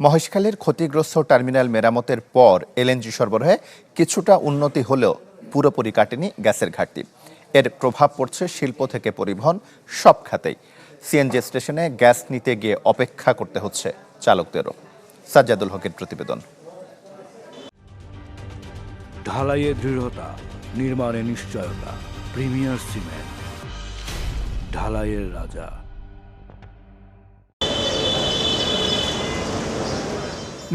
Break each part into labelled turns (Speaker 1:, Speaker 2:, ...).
Speaker 1: মহেশখালীর ক্ষতিগ্রস্ত টার্মিনাল মেরামতের পর এলএনজি সরবরাহে কিছুটা উন্নতি হলেও পুরোপুরি কাটেনি গ্যাসের ঘাটতি। এর প্রভাব পড়ছে শিল্প থেকে পরিবহন সব খাতেই। সিএনজি স্টেশনে গ্যাস নিতে গিয়ে অপেক্ষা করতে হচ্ছে চালকদেরও। সাজ্জাদুল হকের প্রতিবেদন।
Speaker 2: ঢালাইয়ে দৃঢ়তা, নির্মাণে নিশ্চয়তা, প্রিমিয়ার সিমেন্ট, ঢালাইয়ের রাজা।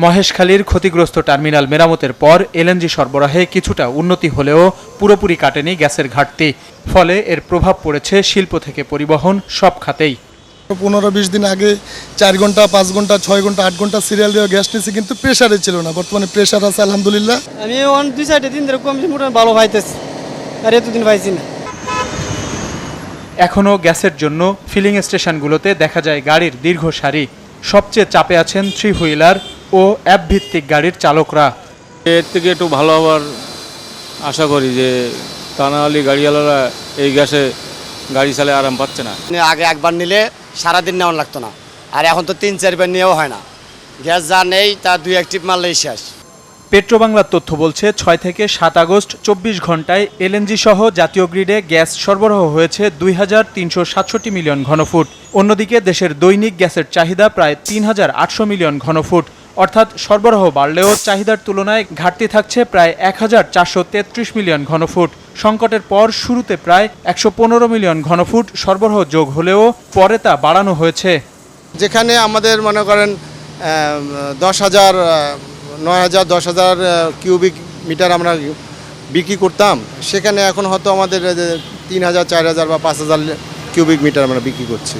Speaker 3: মহেশখালীর ক্ষতিগ্রস্ত টার্মিনাল মেরামতের পর এলএনজি সরবরাহে কিছুটা উন্নতি হলেও পুরোপুরি কাটেনি গ্যাসের ঘাটতি। ফলে এর প্রভাব পড়েছে শিল্প থেকে পরিবহন সব খাতেই।
Speaker 4: 15-20 দিন আগে 4 ঘন্টা, 5 ঘন্টা, 6 ঘন্টা, 8 ঘন্টা সিরিয়াল দিয়ে গ্যাস নিয়েছি, কিন্তু প্রেশারে ছিল না। বর্তমানে প্রেশার আছে আলহামদুলিল্লাহ।
Speaker 5: আমি 2-4 দিন ধরে মোটামুটি ভালো পাইতেছি, আর এতদিন পাইছি না।
Speaker 3: এখনও গ্যাসের জন্য ফিলিং স্টেশনগুলোতে দেখা যায় গাড়ির দীর্ঘ সারি। সবচেয়ে চাপে আছেন 3 হুইলার ও অ্যাপ ভিত্তিক গাড়ির চালকরা।
Speaker 6: এর থেকে একটু ভালো হওয়ার আশা করি, যে তা না হলে গাড়িওয়ালারা এই গ্যাসে গাড়ি চালায় আরাম পাচ্ছে না।
Speaker 7: আগে একবার নিলে সারাদিন নেওয়া লাগতো না, আর এখন তো 3-4 বার নিয়েও হয় না। গ্যাস যা নেই তা 2-1 টিপ মারলেই শেষ।
Speaker 3: পেট্রোবাংলার তথ্য বলছে 6 থেকে 7 আগস্ট 24 ঘন্টায় এলএনজি সহ জাতীয় গ্রিডে গ্যাস সরবরাহ হয়েছে 2367 মিলিয়ন ঘনফুট। অন্যদিকে দেশের দৈনিক গ্যাসের চাহিদা প্রায় 3800 মিলিয়ন ঘনফুট। অর্থাৎ সরবরাহ বাড়লেও চাহিদার তুলনায় ঘাটতি থাকছে প্রায় 1433 মিলিয়ন ঘনফুট। সংকটের পর শুরুতে প্রায় 115 মিলিয়ন ঘনফুট সরবরাহ যোগ হলেও পরে তা বাড়ানো হয়েছে।
Speaker 4: যেখানে আমাদের মনে করেন 9,000-10,000 কিউবিক মিটার আমরা বিক্রি করতাম, সেখানে এখন হয়তো আমাদের 3,000, 4,000 বা 5,000 কিউবিক মিটার আমরা বিক্রি করছি।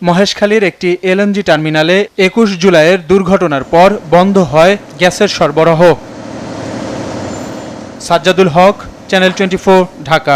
Speaker 3: মহেশখালীর একটি এলএনজি টার্মিনালে 21 জুলাইয়ের দুর্ঘটনার পর বন্ধ হয় গ্যাসের সরবরাহ। সাজ্জাদুল হক, চ্যানেল 24, ঢাকা।